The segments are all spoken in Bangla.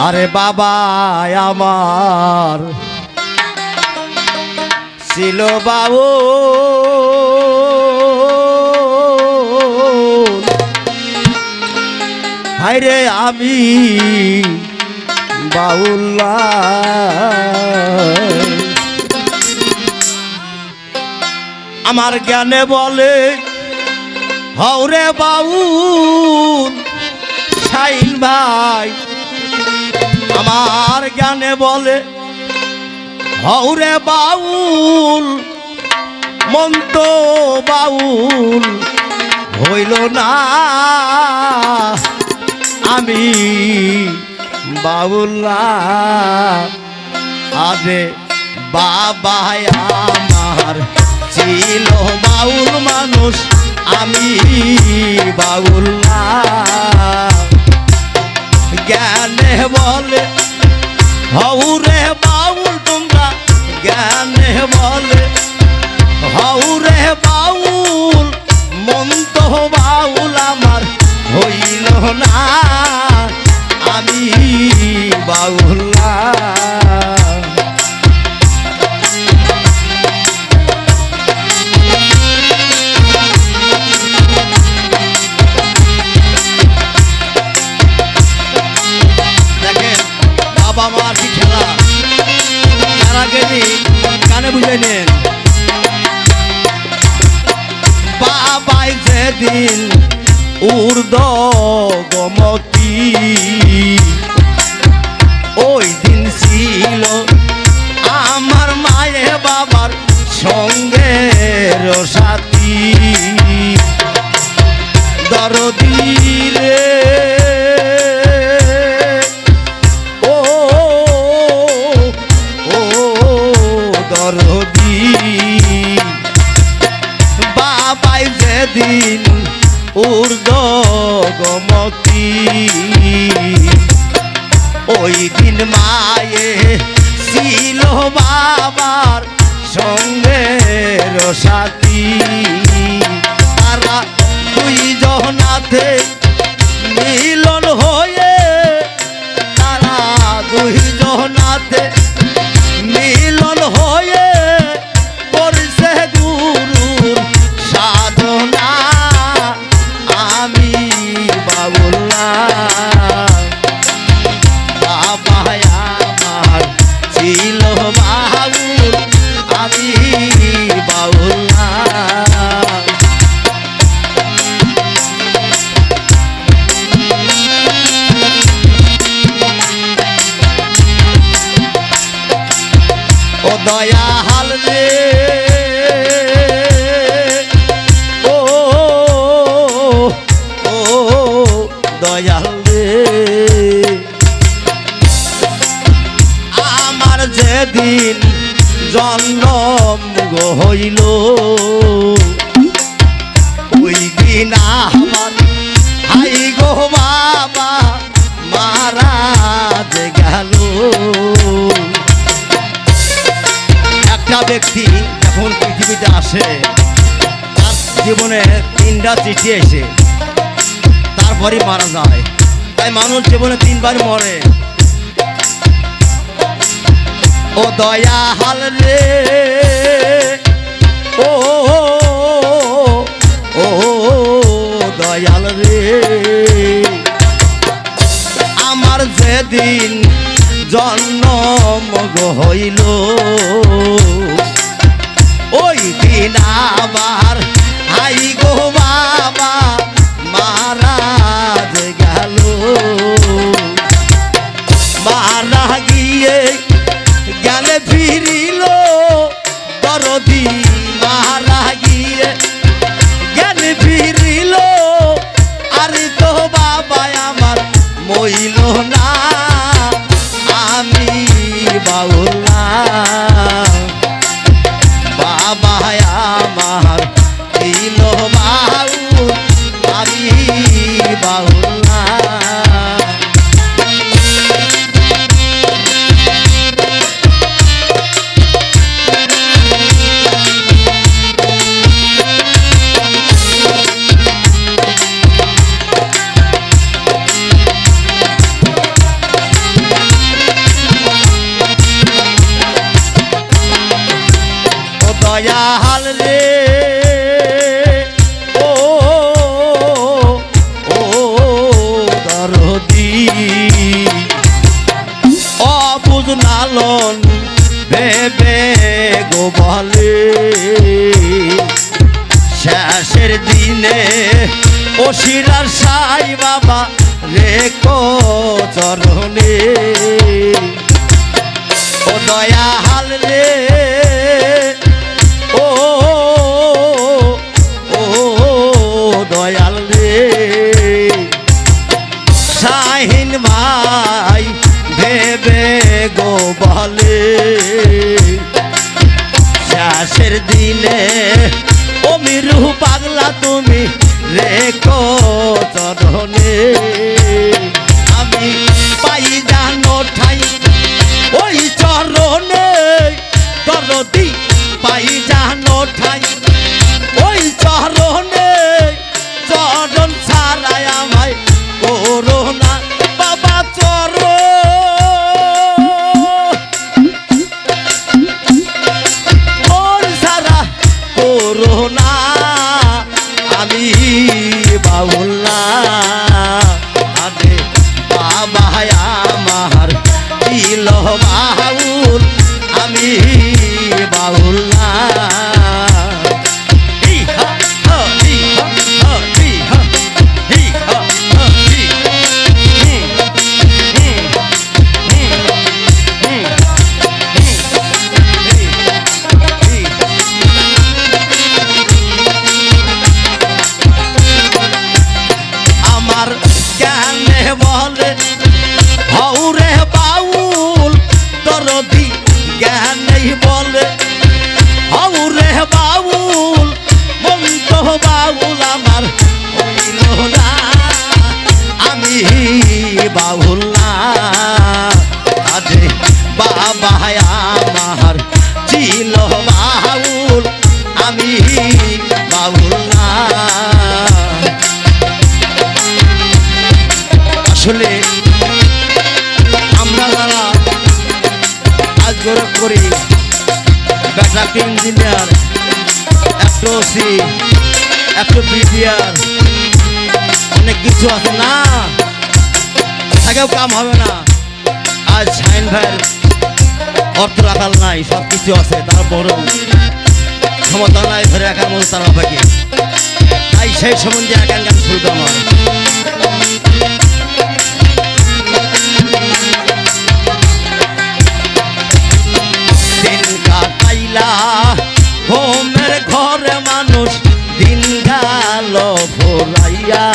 আরে বাবা আমার ছিল বাবু হায়রে আমি বাউল্লা আমার জ্ঞানে বলে হৌরে বাউল শাইন ভাই আমার জ্ঞানে বলে হৌরে বাউল মন তো বাউল হইল না আমি বাউল্লা আরে বাবা আমার ছিল বাউল মানুষ আমি বাউল্লা জ্ঞানে বলে হৌরে বাউল তোমরা জ্ঞানে বলে হৌরে বাউল মন তো বাউল আমার হইল না আমি বাউল্লা বাবা মার কি খেলা যারা গেলি কানে বুঝে নেন বাবাই যেদিন ঊর্ধ্ব গমতি ওই দিন ছিল আমার মায়ে বাবার সঙ্গে সাথী দরদি রে দরদি বাবাই যেদিন ঊর্ধ্ব গমতি ওই দিন মায়ে ছিল বাবার সঙ্গে সাথী তারা দুইজনাতে মিলন হয়ে তারা দুইজনাতে মিলন হয়ে করছে গুরুর সাধনা আমি বাউল্লা বাবা আমার ছিল বাউল আমি বাউল্লা ও দয়াল রে ও ও দয়াল রে আমার যেদিন জন্ম হইল ওই দিন আমার হাই গো বাবা মারা যে গেল একটা ব্যক্তি যখন পৃথিবীতে আসে তার জীবনে 3টা চিঠি এসে তারপরই মারা যায় তাই মানুষ জীবনে 3বার মরে ও দয়াল রে ও ও দয়াল রে আমার যেদিন জন্ম হইল ওই দিন আবার হাই গো বাবা মারা গেল মারা গিয়ে গেলে ফিরিল দরদি মারা গিয়ে গেলে ফিরিল আরে তো বাবা আমার মইল না আমি বাউল্লা বাবা আমার ছিল বাউল আমি বাউল্লা লালন ভেবে গো বলে শেষের দিনে ওসিরার সাই বাবা রেখো চরণে ও দয়াল রে ও ও দয়াল রে শাহিন ভাই ভেবে গো বলে শেষের দিনে ও মিরু পাগলা তুমি রেখো চরণে আমি পাই জানো ঠাই ওই চরণে দরদি পাই জানো ঠাই ওই চরণে চরণ ছাড়াই আমায় করোনা বাবা চরণ ছাড়া করোনা আমি বাউলা আরে বাবা আমার দিল বাউল আমি বাউলা আমার জ্ঞানে বলে হৌরে বাউল দরদি জ্ঞানেই বলে হৌরে বাউল মন্ত বাউল আমার হইল না আমি বাউল না আরে বাবা আমার ছিল বাউল আমি বাউল না আসলে আমরা যারা কাজ করি বেটা ইঞ্জিনিয়ার একটু ওসি একটু বিডিআর অনেক কিছু আছে না থাকেও কাম হবে না আজ শাহিন ভাইয়ের অর্থ রাখাল নাই সব কিছু আছে তারপরেও ক্ষমতা নাই ধরে একার মধ্যে তারা পাখি তাই সেই সম্বন্ধে একান গান শুরু আমার হোমের ঘরে মানুষ দিন গেল ভোলাইয়া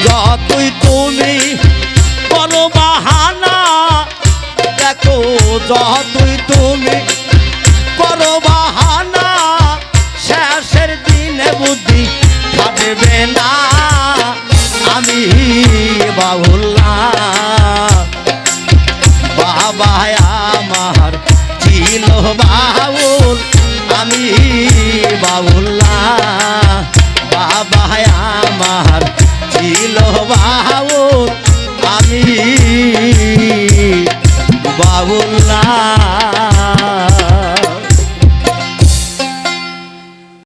যতই তুমি করো বাহানা দেখো যতই তুমি করো বাহানা শেষের দিনে বুদ্ধি থাকবে না আমি বাউলা বাবা আমার ছিল বাউল আমি বাউলা বাবা আমার ছিল বাউল আমি বাউল